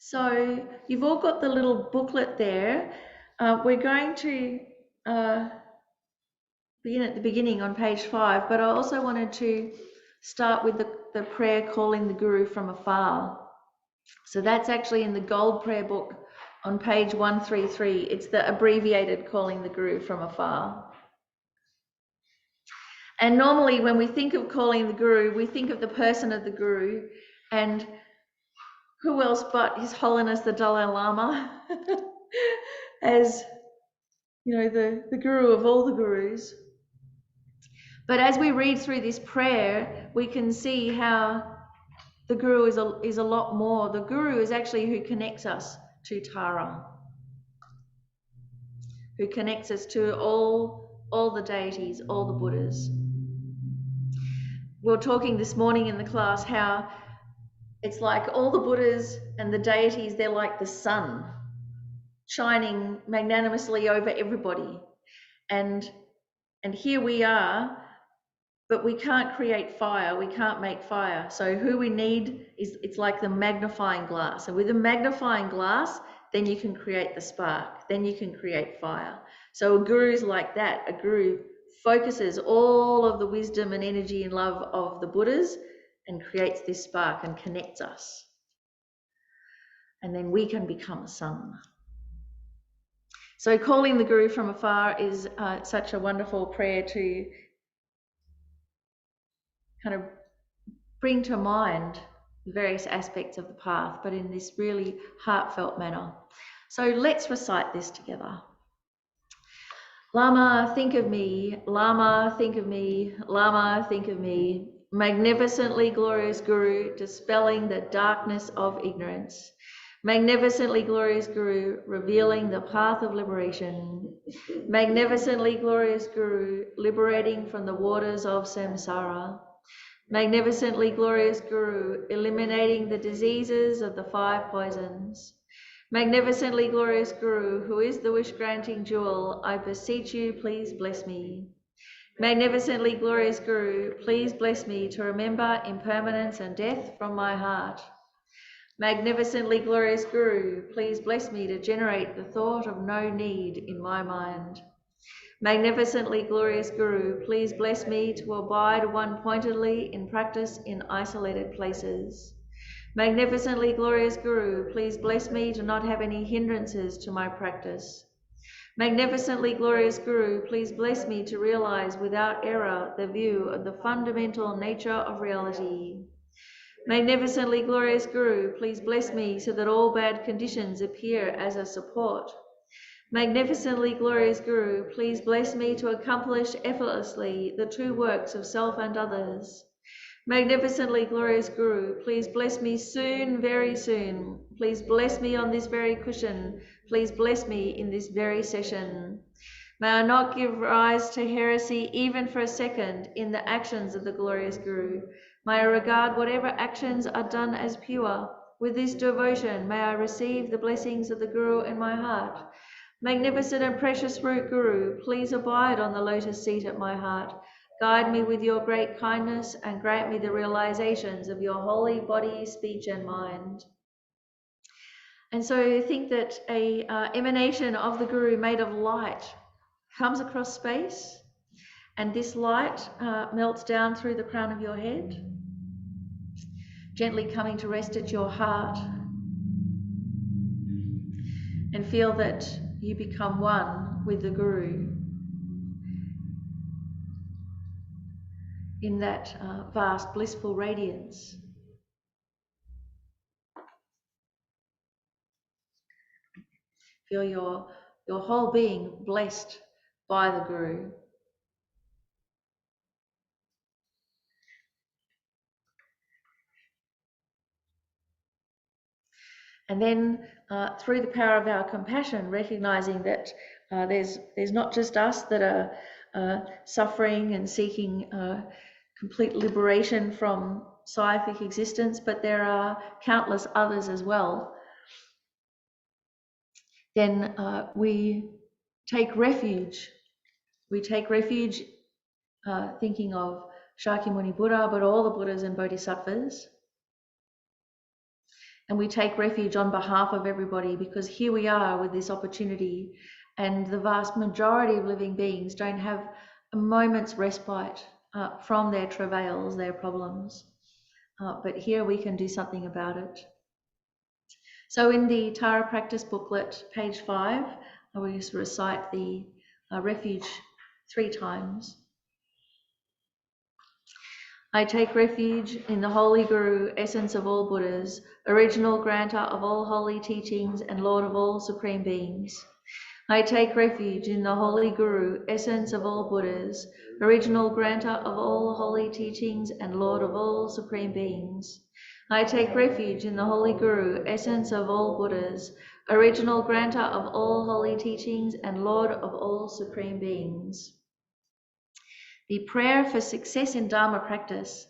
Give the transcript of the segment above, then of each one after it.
So you've all got the little booklet there. We're going to begin at the beginning on page 5, but I also wanted to start with the prayer calling the Guru from afar. So that's actually in the Gold Prayer Book on page 133. It's the abbreviated calling the Guru from afar. And normally when we think of calling the Guru, we think of the person of the Guru, and who else but His Holiness the Dalai Lama as, you know, the Guru of all the Gurus. But as we read through this prayer, we can see how the Guru is a lot more. The Guru is actually who connects us to Tara, who connects us to all the deities, all the Buddhas. We were talking this morning in the class how it's like all the Buddhas and the deities, they're like the sun shining magnanimously over everybody. And here we are, but we can't create fire, we can't make fire. So who we need is, it's like the magnifying glass. And with a magnifying glass, then you can create the spark, then you can create fire. So a guru is like that. A guru focuses all of the wisdom and energy and love of the Buddhas and creates this spark and connects us. And then we can become a sun. So calling the Guru from afar is such a wonderful prayer to kind of bring to mind various aspects of the path, but in this really heartfelt manner. So let's recite this together. Lama, think of me. Lama, think of me. Lama, think of me. Magnificently glorious Guru, dispelling the darkness of ignorance. Magnificently glorious Guru, revealing the path of liberation. Magnificently glorious Guru, liberating from the waters of samsara. Magnificently glorious Guru, eliminating the diseases of the 5 poisons. Magnificently glorious Guru, who is the wish-granting jewel, I beseech you, please bless me. Magnificently glorious Guru, please bless me to remember impermanence and death from my heart. Magnificently glorious Guru, please bless me to generate the thought of no need in my mind. Magnificently glorious Guru, please bless me to abide one-pointedly in practice in isolated places. Magnificently glorious Guru, please bless me to not have any hindrances to my practice. Magnificently glorious Guru, please bless me to realize without error the view of the fundamental nature of reality. Magnificently glorious Guru, please bless me so that all bad conditions appear as a support. Magnificently glorious Guru, please bless me to accomplish effortlessly the 2 works of self and others. Magnificently glorious Guru, please bless me soon, very soon. Please bless me on this very cushion. Please bless me in this very session. May I not give rise to heresy even for a second in the actions of the glorious Guru. May I regard whatever actions are done as pure. With this devotion, may I receive the blessings of the Guru in my heart. Magnificent and precious root Guru, please abide on the lotus seat at my heart. Guide me with your great kindness and grant me the realizations of your holy body, speech and mind. And so think that a emanation of the Guru made of light comes across space, and this light melts down through the crown of your head, gently coming to rest at your heart, and feel that you become one with the Guru in that vast blissful radiance. Feel your whole being blessed by the Guru. And then through the power of our compassion, recognizing that there's not just us that are suffering and seeking complete liberation from psychic existence, but there are countless others as well. Then we take refuge. We take refuge thinking of Shakyamuni Buddha, but all the Buddhas and Bodhisattvas, And we take refuge on behalf of everybody, because here we are with this opportunity, and the vast majority of living beings don't have a moment's respite from their travails, their problems. But here we can do something about it. So in the Tara practice booklet, page 5, we used to recite the refuge 3 times. I take refuge in the Holy Guru, essence of all Buddhas, original granter of all holy teachings and Lord of all supreme beings. I take refuge in the Holy Guru, essence of all Buddhas, original granter of all holy teachings and Lord of all supreme beings. I take refuge in the Holy Guru, essence of all Buddhas, original granter of all holy teachings and Lord of all supreme beings. The prayer for success in Dharma practice.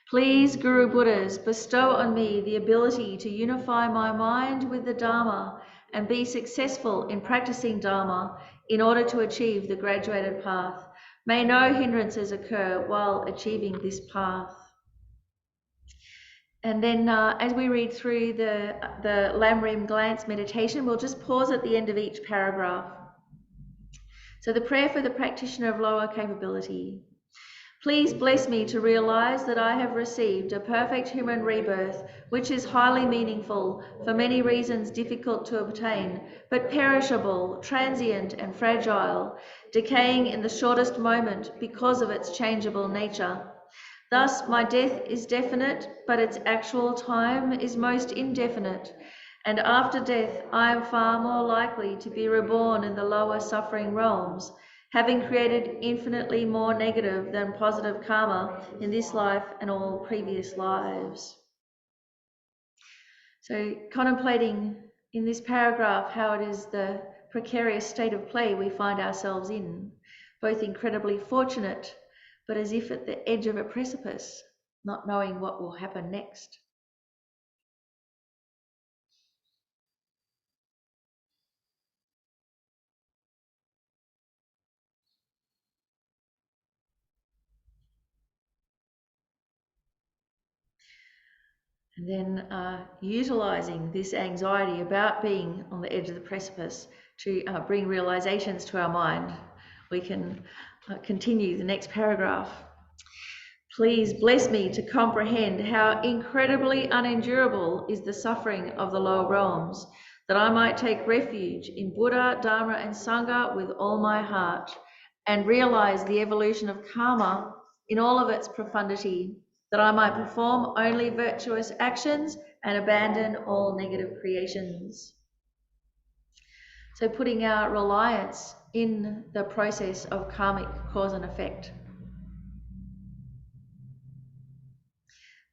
Please, Guru Buddhas, bestow on me the ability to unify my mind with the Dharma and be successful in practicing Dharma in order to achieve the graduated path. May no hindrances occur while achieving this path. And then as we read through the Lamrim glance meditation, we'll just pause at the end of each paragraph. So the prayer for the practitioner of lower capability. Please bless me to realize that I have received a perfect human rebirth, which is highly meaningful, for many reasons difficult to obtain, but perishable, transient and fragile, decaying in the shortest moment because of its changeable nature. Thus, my death is definite, but its actual time is most indefinite. And after death, I am far more likely to be reborn in the lower suffering realms, having created infinitely more negative than positive karma in this life and all previous lives. So, contemplating in this paragraph how it is the precarious state of play we find ourselves in, both incredibly fortunate, but as if at the edge of a precipice, not knowing what will happen next. And then utilising this anxiety about being on the edge of the precipice to bring realisations to our mind. We can continue the next paragraph. Please bless me to comprehend how incredibly unendurable is the suffering of the lower realms, that I might take refuge in Buddha, Dharma and Sangha with all my heart, and realise the evolution of karma in all of its profundity, that I might perform only virtuous actions and abandon all negative creations. So putting our reliance in the process of karmic cause and effect.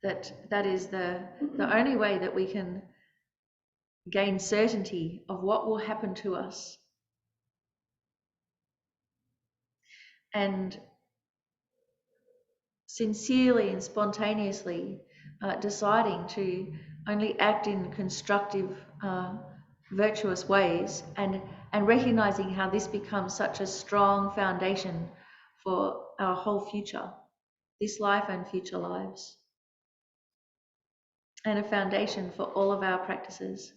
That is the only way that we can gain certainty of what will happen to us. And sincerely and spontaneously deciding to only act in constructive, virtuous ways, and recognizing how this becomes such a strong foundation for our whole future, this life and future lives, and a foundation for all of our practices.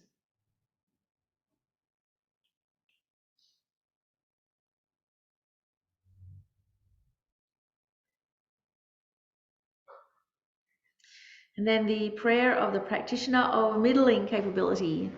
And then the prayer of the practitioner of middling capability.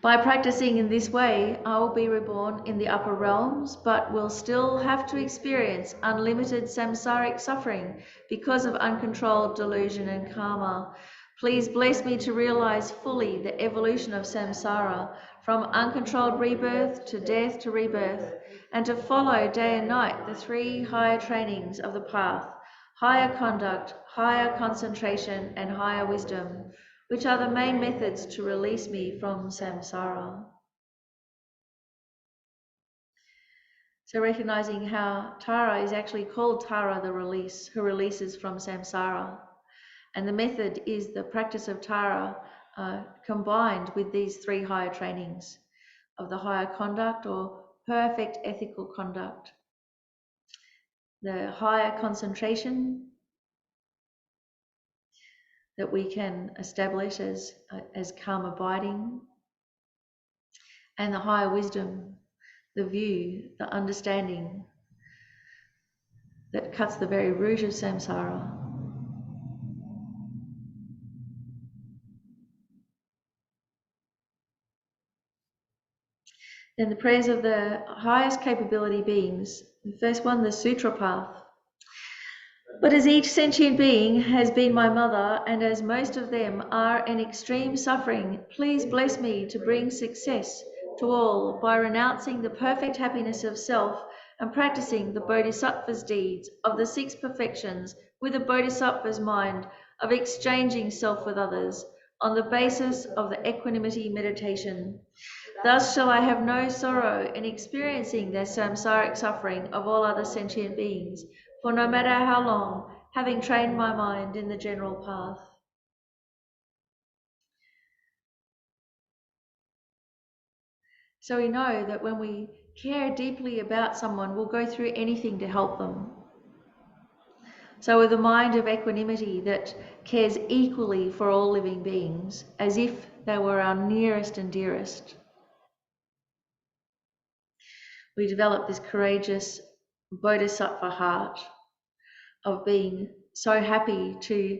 By practicing in this way, I will be reborn in the upper realms, but will still have to experience unlimited samsaric suffering because of uncontrolled delusion and karma. Please bless me to realize fully the evolution of samsara, from uncontrolled rebirth to death to rebirth, and to follow day and night the 3 higher trainings of the path: higher conduct, higher concentration, and higher wisdom, which are the main methods to release me from samsara. So recognizing how Tara is actually called Tara the release, who releases from samsara. And the method is the practice of Tara combined with these 3 higher trainings of the higher conduct or perfect ethical conduct, the higher concentration, that we can establish as calm abiding, and the higher wisdom, the view, the understanding that cuts the very root of samsara. Then the prayers of the highest capability beings. The first one, the sutra path. But as each sentient being has been my mother, and as most of them are in extreme suffering, please bless me to bring success to all by renouncing the perfect happiness of self and practicing the Bodhisattva's deeds of the 6 perfections with the Bodhisattva's mind of exchanging self with others on the basis of the equanimity meditation. Thus shall I have no sorrow in experiencing the samsaric suffering of all other sentient beings, for no matter how long, having trained my mind in the general path. So we know that when we care deeply about someone, we'll go through anything to help them. So with a mind of equanimity that cares equally for all living beings, as if they were our nearest and dearest, we develop this courageous bodhisattva heart of being so happy to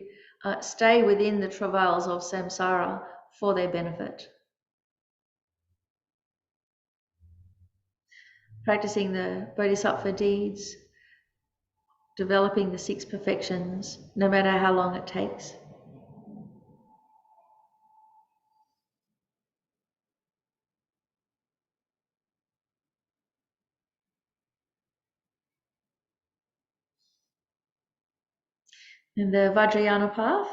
stay within the travails of samsara for their benefit. Practicing the bodhisattva deeds, developing the 6 perfections, no matter how long it takes. In the Vajrayana path,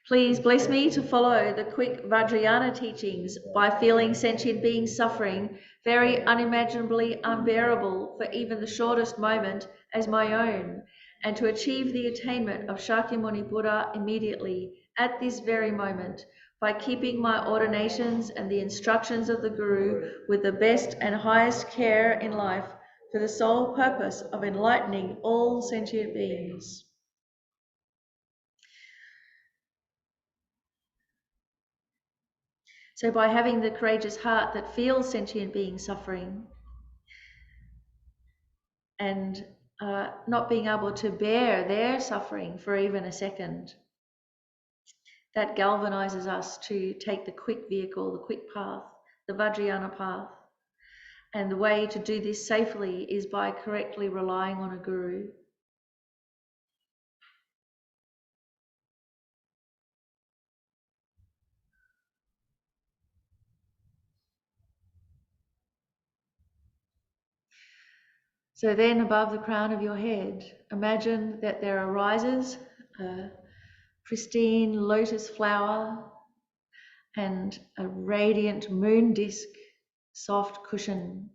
please bless me to follow the quick Vajrayana teachings by feeling sentient beings suffering very unimaginably unbearable for even the shortest moment as my own, and to achieve the attainment of Shakyamuni Buddha immediately at this very moment by keeping my ordinations and the instructions of the Guru with the best and highest care in life for the sole purpose of enlightening all sentient beings. So by having the courageous heart that feels sentient beings suffering and not being able to bear their suffering for even a second, that galvanizes us to take the quick vehicle, the quick path, the Vajrayana path. And the way to do this safely is by correctly relying on a guru. So then above the crown of your head, imagine that there arises a pristine lotus flower and a radiant moon disk, soft cushion.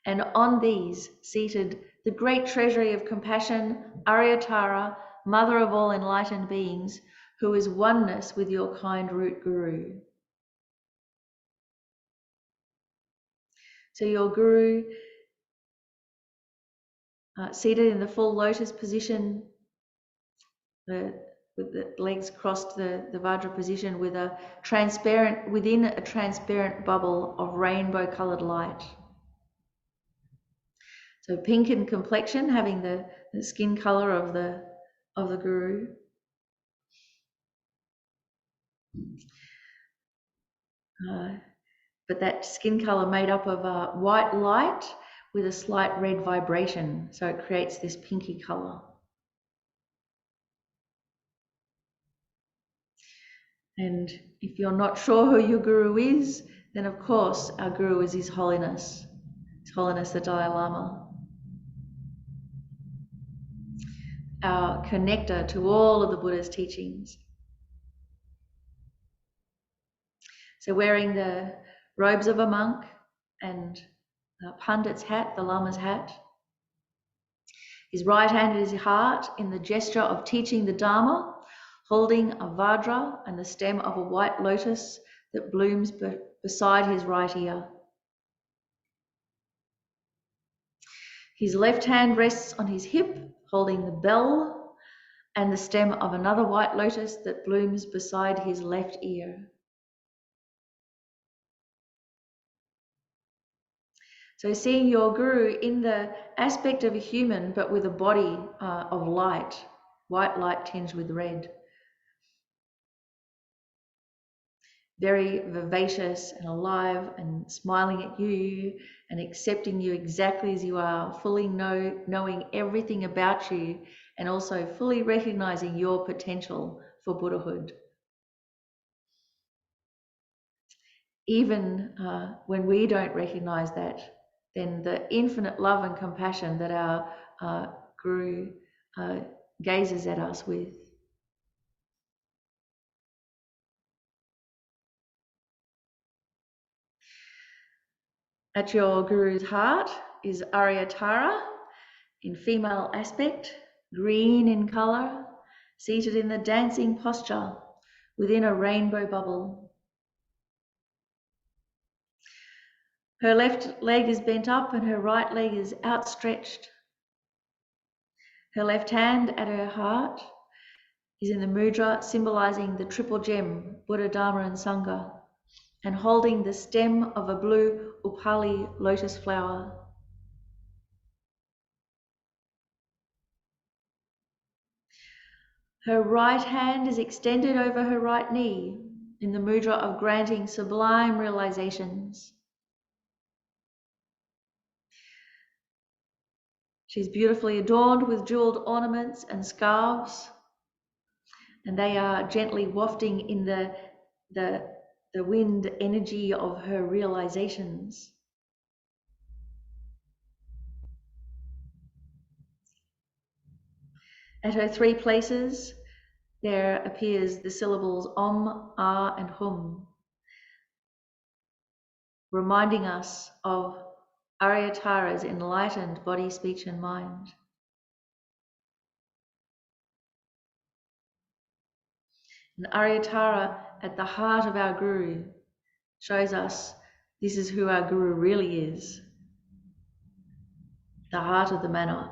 And on these, seated, the great treasury of compassion, Arya Tara, mother of all enlightened beings, who is oneness with your kind root guru. So your guru, seated in the full lotus position, with the legs crossed, the Vajra position, with a within a transparent bubble of rainbow coloured light. So pink in complexion, having the skin colour of the guru. But that skin colour made up of white light with a slight red vibration, so it creates this pinky colour. And if you're not sure who your guru is, then of course our guru is His Holiness the Dalai Lama, our connector to all of the Buddha's teachings. So wearing the robes of a monk and Pandit's hat, the Lama's hat. His right hand at his heart in the gesture of teaching the Dharma, holding a Vajra and the stem of a white lotus that blooms beside his right ear. His left hand rests on his hip, holding the bell and the stem of another white lotus that blooms beside his left ear. So seeing your guru in the aspect of a human, but with a body of light, white light tinged with red. Very vivacious and alive and smiling at you and accepting you exactly as you are, fully knowing everything about you, and also fully recognizing your potential for Buddhahood. Even when we don't recognize that, then the infinite love and compassion that our Guru gazes at us with. At your Guru's heart is Arya Tara in female aspect, green in colour, seated in the dancing posture within a rainbow bubble. Her left leg is bent up and her right leg is outstretched. Her left hand at her heart is in the mudra symbolizing the triple gem, Buddha, Dharma and Sangha, and holding the stem of a blue upali lotus flower. Her right hand is extended over her right knee in the mudra of granting sublime realizations. She's beautifully adorned with jeweled ornaments and scarves, and they are gently wafting in the wind energy of her realizations. At her three places, there appears the syllables Om, Ah, and Hum, reminding us of Arya Tara's enlightened body, speech, and mind. And Arya Tara at the heart of our Guru shows us this is who our Guru really is. The heart of the matter.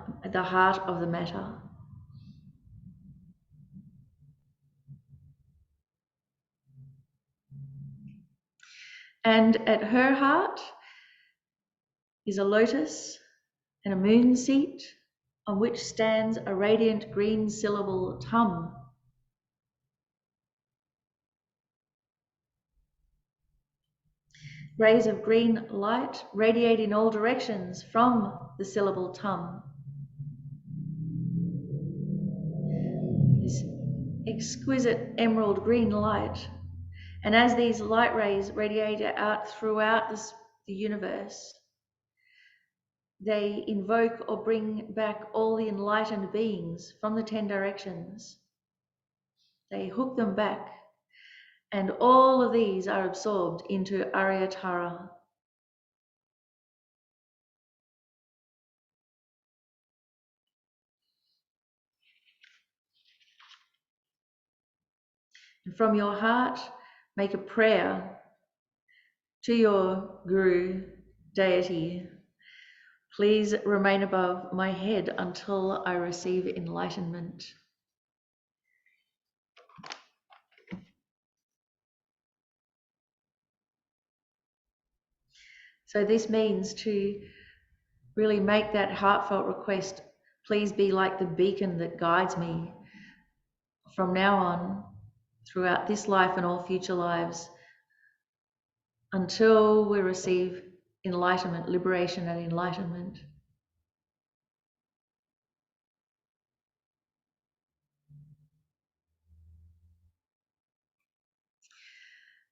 And at her heart is a lotus and a moon seat on which stands a radiant green syllable Tum. Rays of green light radiate in all directions from the syllable Tum. This exquisite emerald green light. And as these light rays radiate out throughout the universe, they invoke or bring back all the enlightened beings from the 10 directions. They hook them back, and all of these are absorbed into Arya Tara. And from your heart, make a prayer to your Guru, deity. Please remain above my head until I receive enlightenment. So this means to really make that heartfelt request, please be like the beacon that guides me from now on, throughout this life and all future lives, until we receive enlightenment, liberation and enlightenment.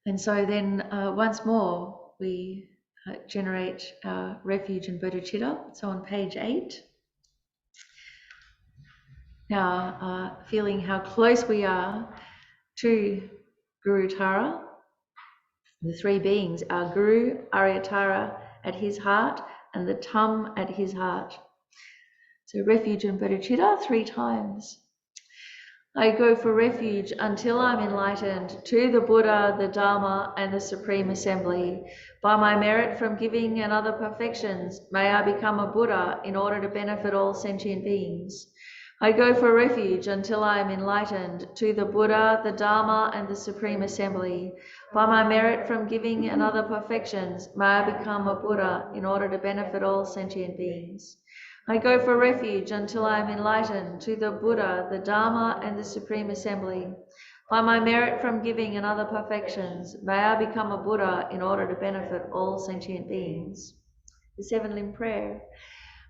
And so then once more, we generate our refuge in bodhicitta. So on page 8. Now, feeling how close we are to Guru Tara, the three beings, our Guru, Arya Tara at his heart, and the Tum at his heart. So refuge in bodhicitta 3 times. I go for refuge until I'm enlightened to the Buddha, the Dharma, and the Supreme Assembly. By my merit from giving and other perfections, may I become a Buddha in order to benefit all sentient beings. I go for refuge until I am enlightened to the Buddha, the Dharma, and the Supreme Assembly. By my merit from giving and other perfections, may I become a Buddha in order to benefit all sentient beings. I go for refuge until I am enlightened to the Buddha, the Dharma, and the Supreme Assembly. By my merit from giving and other perfections, may I become a Buddha in order to benefit all sentient beings. The seven-limb prayer.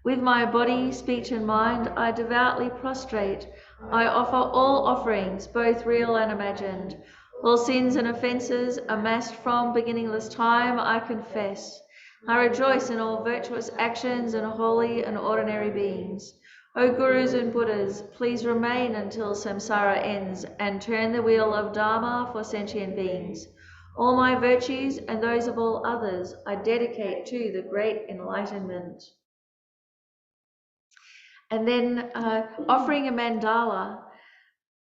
With my body, speech, and mind, I devoutly prostrate. I offer all offerings, both real and imagined. All sins and offences amassed from beginningless time, I confess. I rejoice in all virtuous actions and holy and ordinary beings. O Gurus and Buddhas, please remain until samsara ends and turn the wheel of Dharma for sentient beings. All my virtues and those of all others I dedicate to the great enlightenment. And then offering a mandala,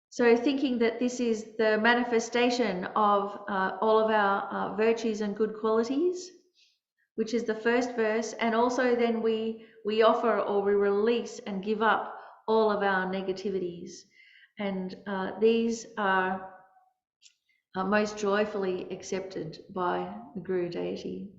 so thinking that this is the manifestation of all of our virtues and good qualities, which is the first verse, and also then we offer or we release and give up all of our negativities. And these are most joyfully accepted by the Guru deity.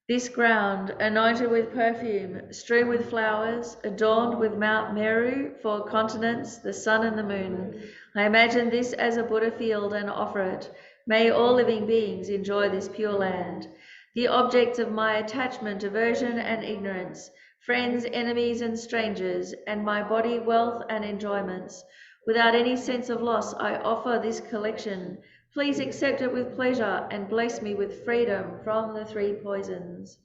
This ground, anointed with perfume, strewn with flowers, adorned with Mount Meru, 4 continents, the sun and the moon. I imagine this as a Buddha field and offer it. May all living beings enjoy this pure land. The objects of my attachment, aversion, and ignorance, friends, enemies, and strangers, and my body, wealth, and enjoyments. Without any sense of loss, I offer this collection. Please accept it with pleasure and bless me with freedom from the 3 poisons.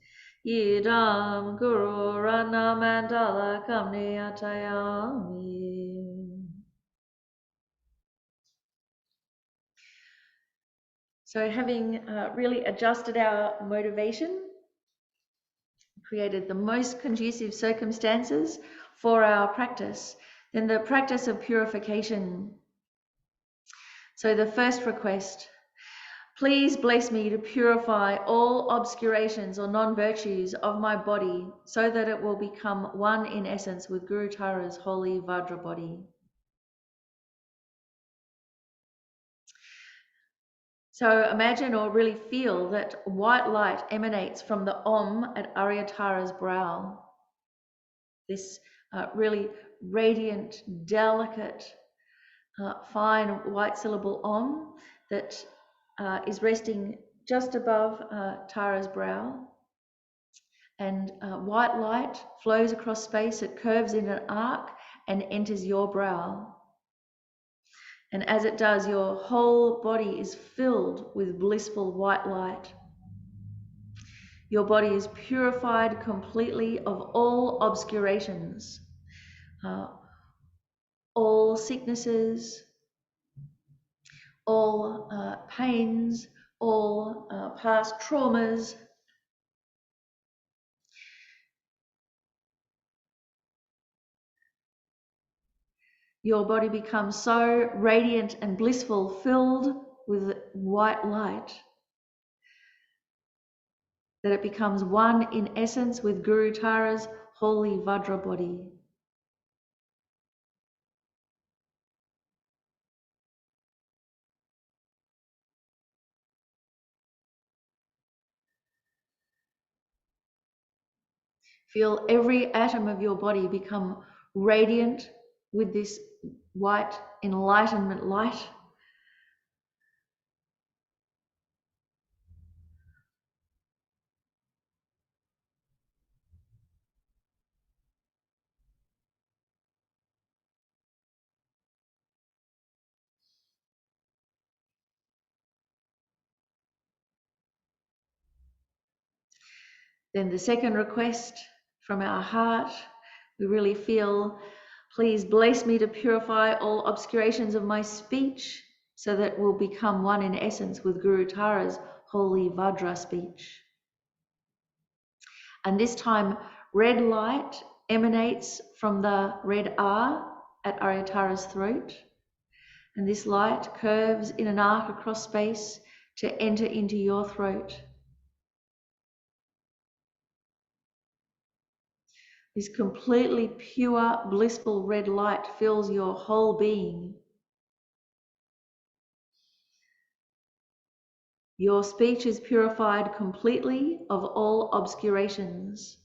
Yidam Guru Rana Mandala Kamni Atayami. So having really adjusted our motivation, created the most conducive circumstances for our practice, then the practice of purification. So the first request, please bless me to purify all obscurations or non-virtues of my body so that it will become one in essence with Guru Tara's holy Vajra body. So imagine or really feel that white light emanates from the Om at Arya Tara's brow. This really radiant, delicate, fine white syllable Om that is resting just above Tara's brow. And white light flows across space, it curves in an arc and enters your brow. And as it does, your whole body is filled with blissful white light. Your body is purified completely of all obscurations, all sicknesses, all pains, all past traumas. Your body becomes so radiant and blissful, filled with white light, that it becomes one in essence with Guru Tara's holy Vajra body. Feel every atom of your body become radiant with this white enlightenment light. Then the second request from our heart, we really feel, please bless me to purify all obscurations of my speech so that it will become one in essence with Guru Tara's holy Vajra speech. And this time, red light emanates from the red R at Arya Tara's throat. And this light curves in an arc across space to enter into your throat. This completely pure, blissful red light fills your whole being. Your speech is purified completely of all obscurations.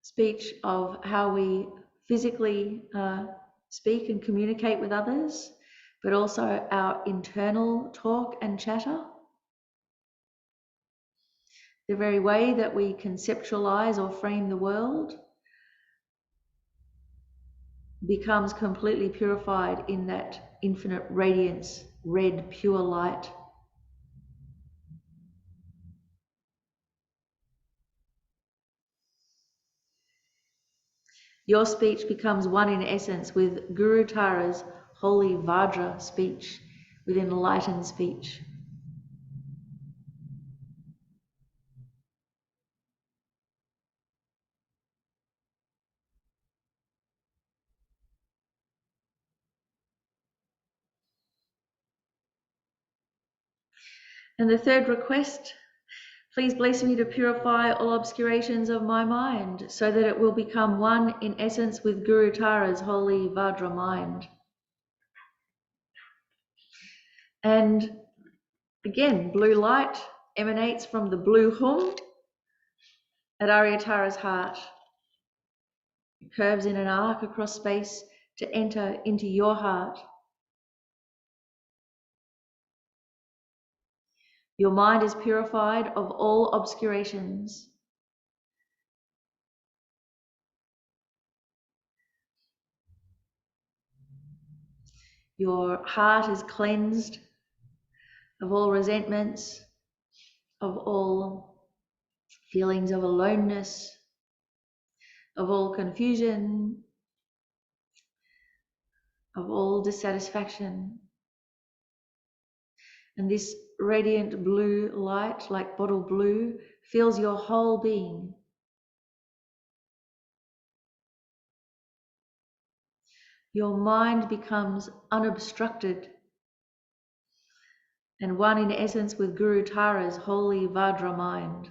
Speech of how we physically speak and communicate with others, but also our internal talk and chatter. The very way that we conceptualize or frame the world becomes completely purified in that infinite radiance, red, pure light. Your speech becomes one in essence with Guru Tara's holy Vajra speech, with enlightened speech. And the third request, please bless me to purify all obscurations of my mind, so that it will become one in essence with Guru Tara's holy Vajra mind. And again, blue light emanates from the blue hum at Arya Tara's heart. It curves in an arc across space to enter into your heart. Your mind is purified of all obscurations. Your heart is cleansed of all resentments, of all feelings of aloneness, of all confusion, of all dissatisfaction. And this radiant blue light, like bottle blue, fills your whole being. Your mind becomes unobstructed and one in essence with Guru Tara's holy Vajra mind.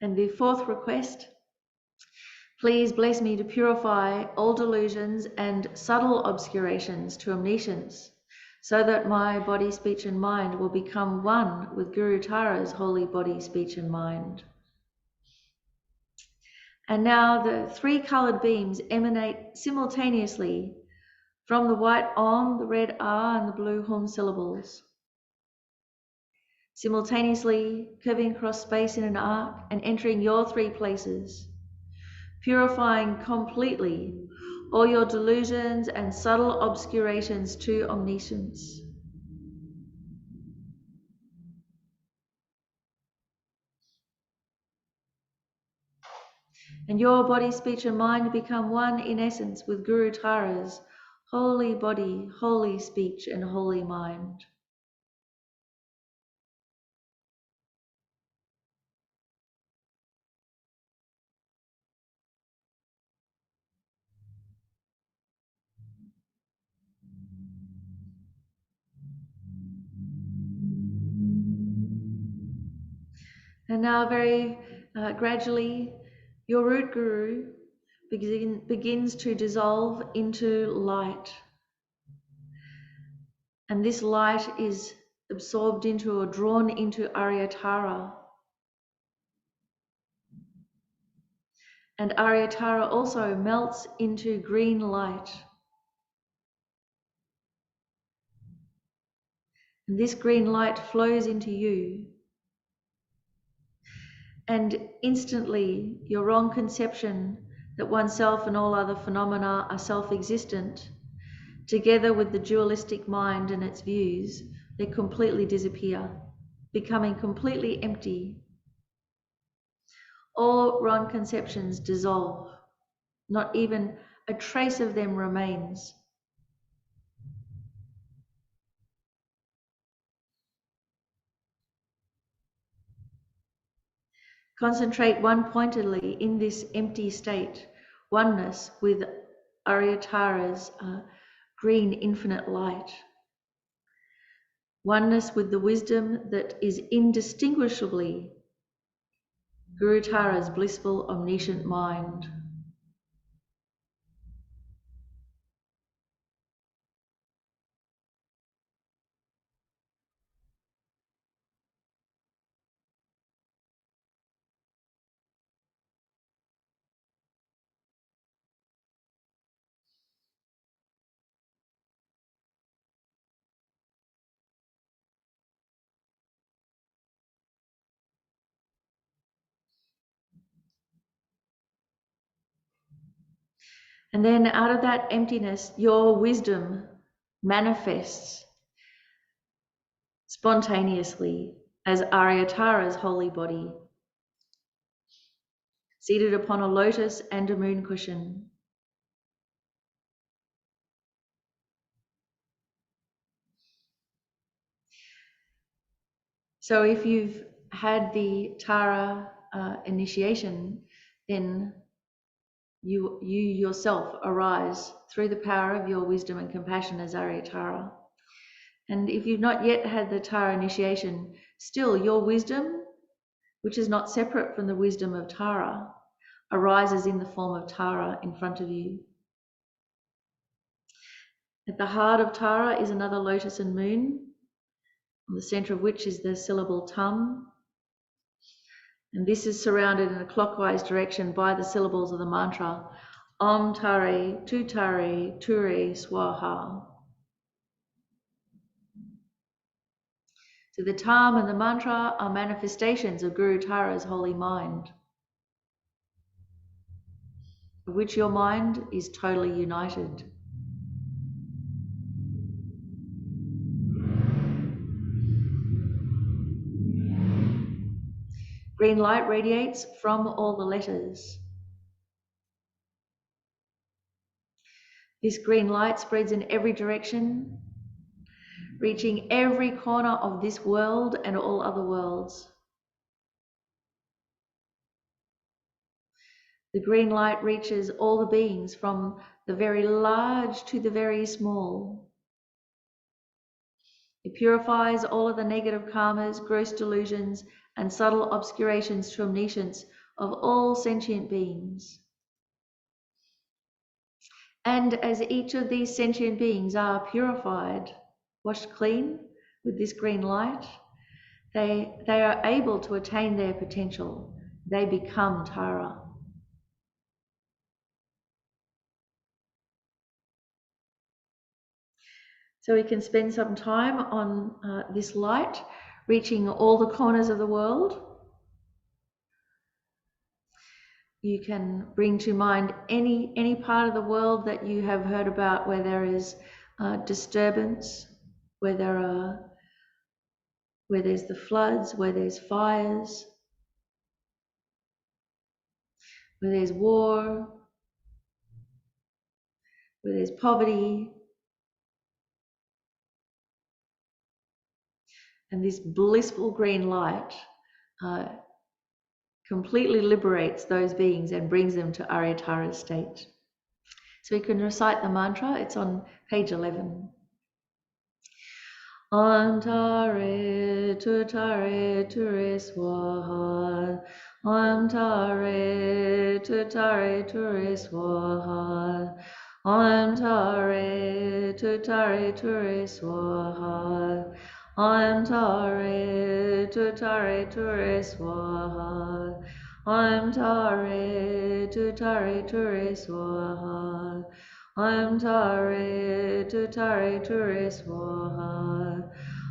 And the fourth request, please bless me to purify all delusions and subtle obscurations to omniscience, so that my body, speech and mind will become one with Guru Tara's holy body, speech and mind. And now the three coloured beams emanate simultaneously from the white Om, the red Ah and the blue Hum syllables, simultaneously curving across space in an arc and entering your three places, purifying completely all your delusions and subtle obscurations to omniscience. And your body, speech and mind become one in essence with Guru Tara's holy body, holy speech and holy mind. And now very gradually, your root guru begins to dissolve into light. And this light is absorbed into or drawn into Arya Tara. And Arya Tara also melts into green light. And this green light flows into you. And instantly, your wrong conception that oneself and all other phenomena are self-existent, together with the dualistic mind and its views, they completely disappear, becoming completely empty. All wrong conceptions dissolve. Not even a trace of them remains. Concentrate one-pointedly in this empty state, oneness with Arya Tara's green infinite light. Oneness with the wisdom that is indistinguishably Guru Tara's blissful omniscient mind. And then out of that emptiness, your wisdom manifests spontaneously as Arya Tara's holy body, seated upon a lotus and a moon cushion. So if you've had the Tara initiation, then you yourself arise through the power of your wisdom and compassion as Arya Tara. And if you've not yet had the Tara initiation, still your wisdom, which is not separate from the wisdom of Tara, arises in the form of Tara in front of you. At the heart of Tara is another lotus and moon, on the center of which is the syllable Tum. And this is surrounded in a clockwise direction by the syllables of the mantra Om Tare, Tu Tare, Ture Swaha. So the Tam and the mantra are manifestations of Guru Tara's holy mind, of which your mind is totally united. Green light radiates from all the letters. This green light spreads in every direction, reaching every corner of this world and all other worlds. The green light reaches all the beings from the very large to the very small. It purifies all of the negative karmas, gross delusions, and subtle obscurations to omniscience of all sentient beings. And as each of these sentient beings are purified, washed clean with this green light, they are able to attain their potential. They become Tara. So we can spend some time on this light, reaching all the corners of the world. You can bring to mind any part of the world that you have heard about where there is disturbance, where there's the floods, where there's fires, where there's war, where there's poverty. And this blissful green light completely liberates those beings and brings them to Arya Tara's state. So you can recite the mantra, it's on page 11. Om Tare Tutare Ture Swaha. Om Tare Tutare Ture Swaha. Om Tare Tutare Ture Swaha. Om Tare Tutare Ture Swaha. Om Tare Tutare Ture Swaha. Om Tare Tutare Ture Swaha.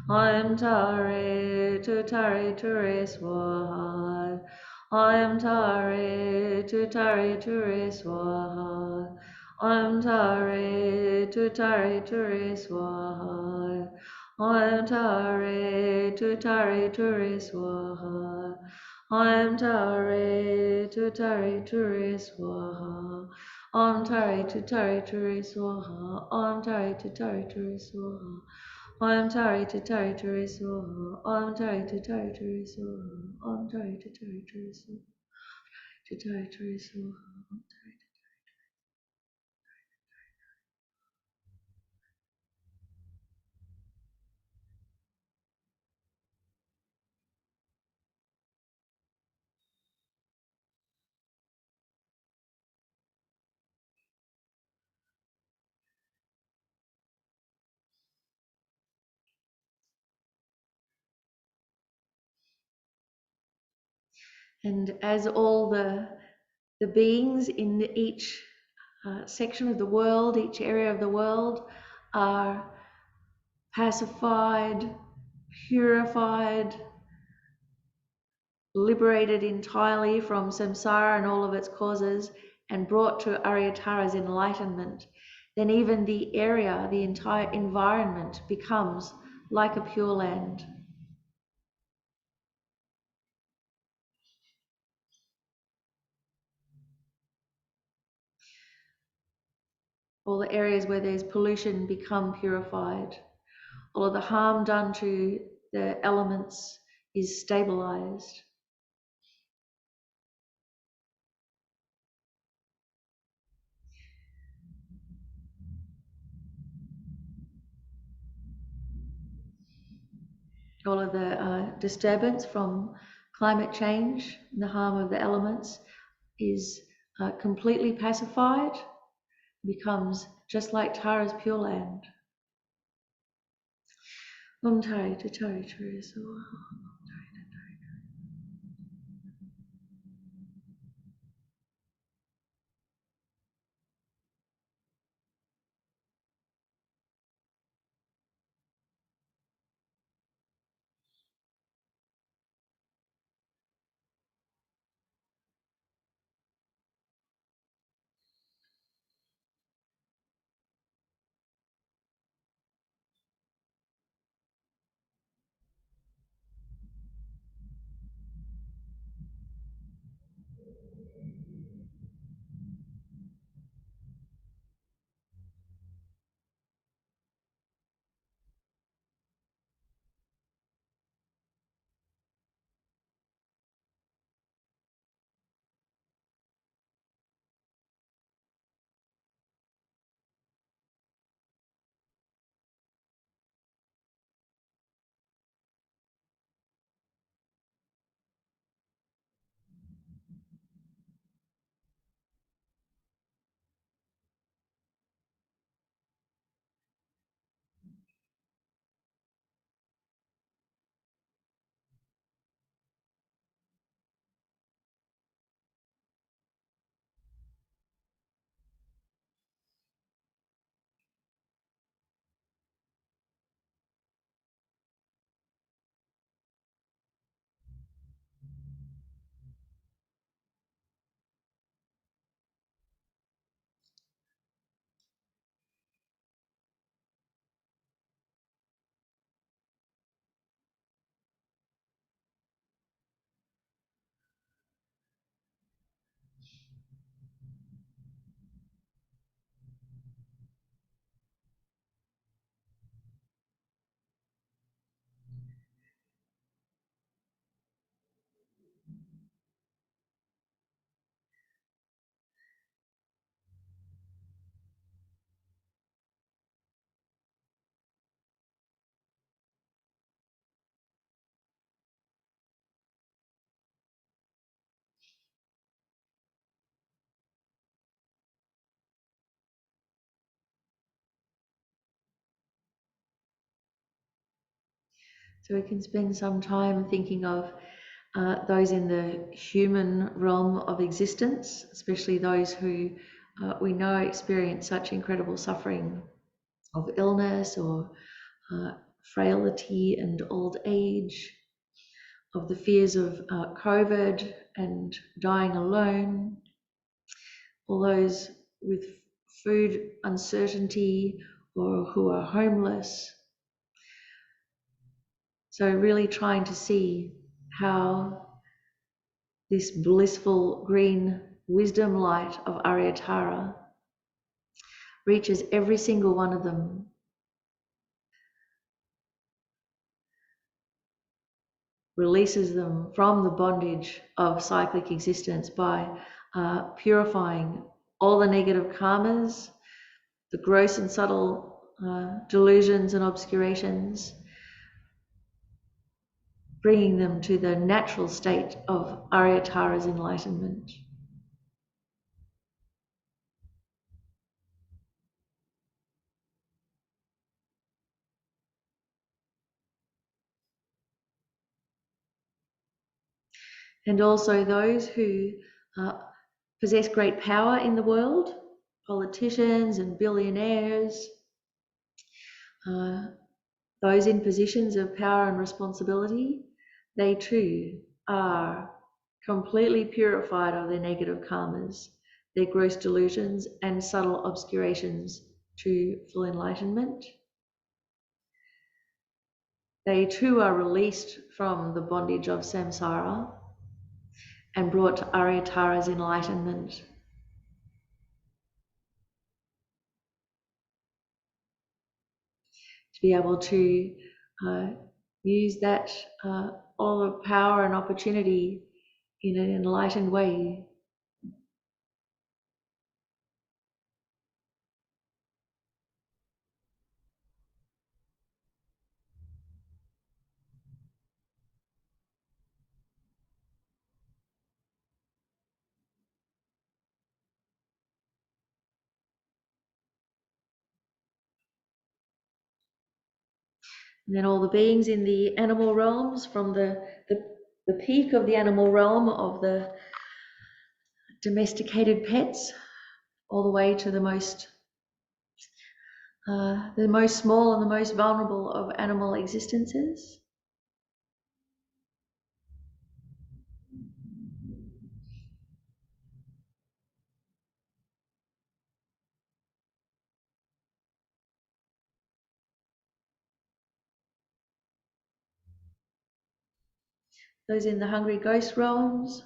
Om Tare Tutare Ture Swaha. Om Tare Tutare Ture Swaha. Om Tare Tutare Ture Swaha. Om Tare Tutare Ture Swaha. Om Tare Tutare Ture Swaha. Om Tare Tutare Ture Swaha. Om Tare Tutare Ture Swaha. Om Tare Tutare Ture Swaha. Om Tare Tutare Ture Swaha. Om Tare Tutare Ture Swaha. Tutare Ture Swaha. And as all the beings in each section of the world, each area of the world, are pacified, purified, liberated entirely from samsara and all of its causes, and brought to Arya Tara's enlightenment, then even the area, the entire environment becomes like a pure land. All the areas where there's pollution become purified. All of the harm done to the elements is stabilized. All of the disturbance from climate change, the harm of the elements is completely pacified, becomes just like Tara's pure land. Om Tari to Tari Tari so. So we can spend some time thinking of those in the human realm of existence, especially those who we know experience such incredible suffering of illness or frailty and old age, of the fears of COVID and dying alone, all those with food uncertainty or who are homeless. So really trying to see how this blissful green wisdom light of Arya Tara reaches every single one of them, releases them from the bondage of cyclic existence by purifying all the negative karmas, the gross and subtle delusions and obscurations, bringing them to the natural state of Arya Tara's enlightenment. And also those who possess great power in the world, politicians and billionaires, those in positions of power and responsibility, they too are completely purified of their negative karmas, their gross delusions and subtle obscurations to full enlightenment. They too are released from the bondage of samsara and brought to Arya Tara's enlightenment. To be able to use that all of power and opportunity in an enlightened way. And then all the beings in the animal realms, from the peak of the animal realm of the domesticated pets, all the way to the most small and the most vulnerable of animal existences. Those in the hungry ghost realms,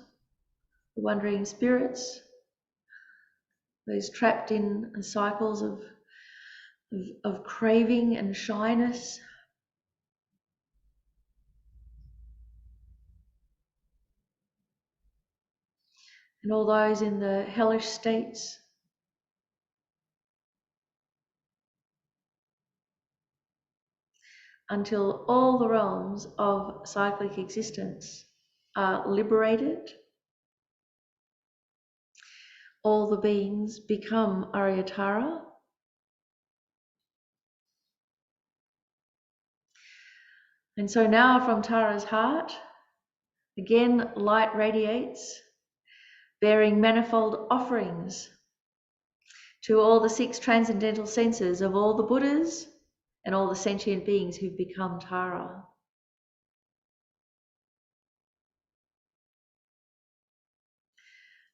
the wandering spirits, those trapped in cycles of craving and shyness. And all those in the hellish states. Until all the realms of cyclic existence are liberated, all the beings become Arya Tara. And so now from Tara's heart, again light radiates, bearing manifold offerings to all the 6 transcendental senses of all the Buddhas and all the sentient beings who've become Tara.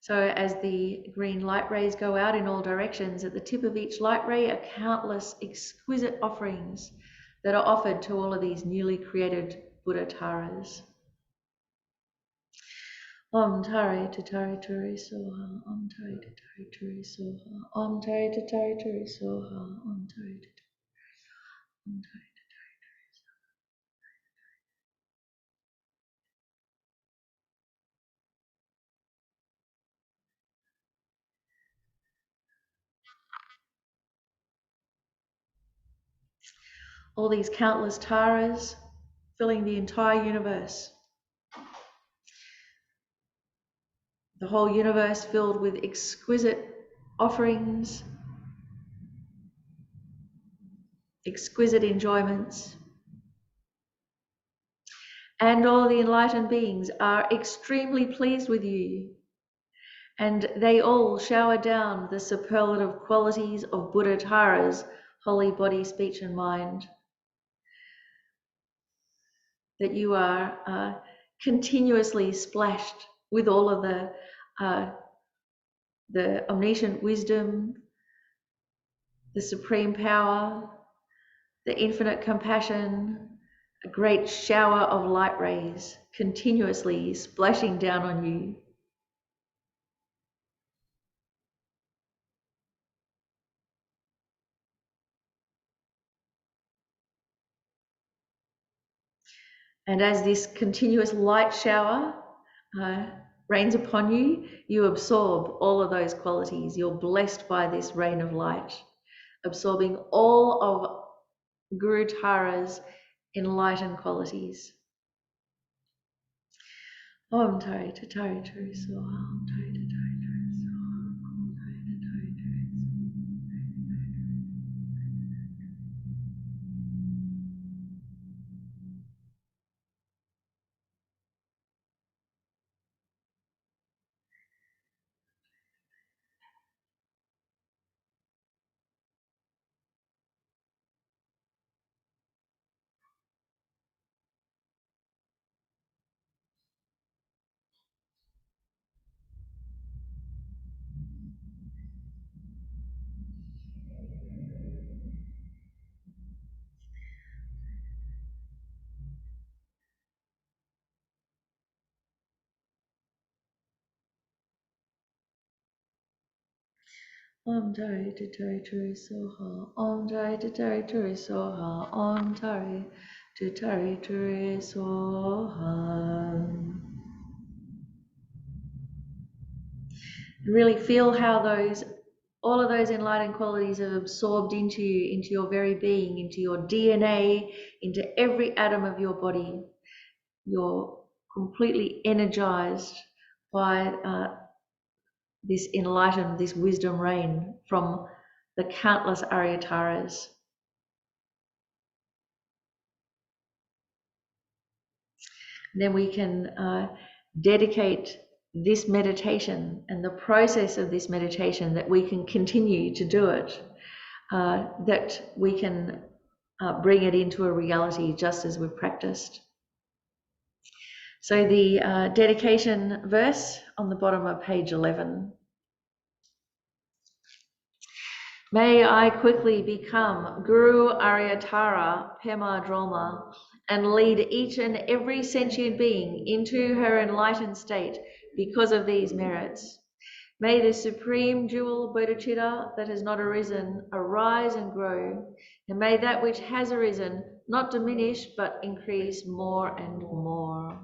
So as the green light rays go out in all directions, at the tip of each light ray are countless exquisite offerings that are offered to all of these newly created Buddha Taras. Om Tare Tatari Turi Soha, Om Tare Tatari Turi Soha, Om Tare Tatari Turi Soha, Om Tare Tatari, Om Tare. All these countless Taras filling the entire universe. The whole universe filled with exquisite offerings, exquisite enjoyments. And all the enlightened beings are extremely pleased with you. And they all shower down the superlative qualities of Buddha Tara's holy body, speech, and mind. That you are continuously splashed with all of the omniscient wisdom, the supreme power, the infinite compassion, a great shower of light rays continuously splashing down on you. And as this continuous light shower rains upon you, you absorb all of those qualities. You're blessed by this rain of light, absorbing all of Guru Tara's enlightened qualities. Om Tari Tatari Tari Soha, Om Tari Tatari Tari Soha, Om Tari Tatari Tari Om Tari Tatari Tari Soha, Om Tari Tatari Tari Soha, Om Tari Tatari Tari Soha. Really feel how all of those enlightened qualities are absorbed into you, into your very being, into your DNA, into every atom of your body. You're completely energized by this enlightened, this wisdom rain from the countless Arya Taras. Then we can dedicate this meditation and the process of this meditation, that we can continue to do it, that we can bring it into a reality just as we've practiced. So the dedication verse on the bottom of page 11. May I quickly become Guru Arya Tara Pema Droma and lead each and every sentient being into her enlightened state because of these merits. May the supreme jewel bodhicitta that has not arisen arise and grow, and may that which has arisen not diminish but increase more and more.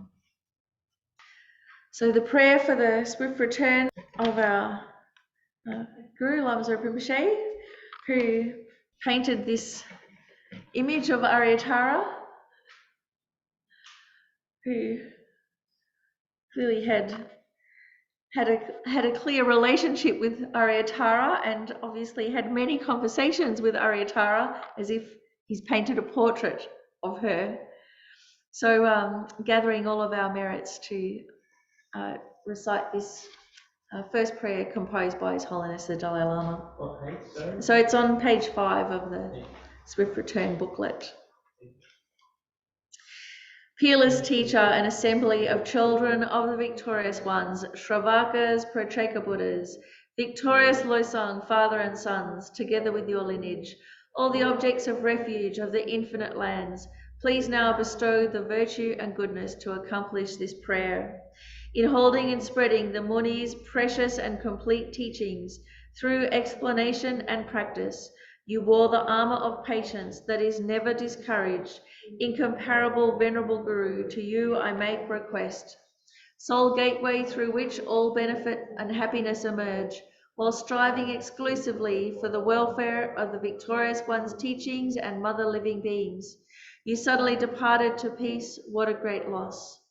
So the prayer for the swift return of our Guru Lama Rinpoche, who painted this image of Arya Tara, who clearly had a clear relationship with Arya Tara, and obviously had many conversations with Arya Tara, as if he's painted a portrait of her. So gathering all of our merits to recite this first prayer composed by His Holiness the Dalai Lama. Okay, so it's on page 5 of the Swift Return booklet. Peerless teacher and assembly of children of the victorious ones, Shravakas, Protreka Buddhas, victorious Losang, father and sons, together with your lineage, all the objects of refuge of the infinite lands, please now bestow the virtue and goodness to accomplish this prayer. In holding and spreading the Muni's precious and complete teachings through explanation and practice, you wore the armor of patience that is never discouraged. Incomparable venerable Guru, to you I make request. Sole gateway through which all benefit and happiness emerge, while striving exclusively for the welfare of the victorious one's teachings and mother living beings. You suddenly departed to peace, what a great loss.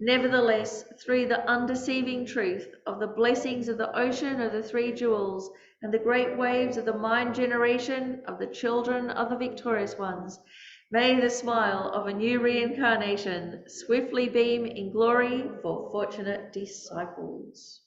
Nevertheless, through the undeceiving truth of the blessings of the ocean of the three jewels and the great waves of the mind generation of the children of the victorious ones, may the smile of a new reincarnation swiftly beam in glory for fortunate disciples.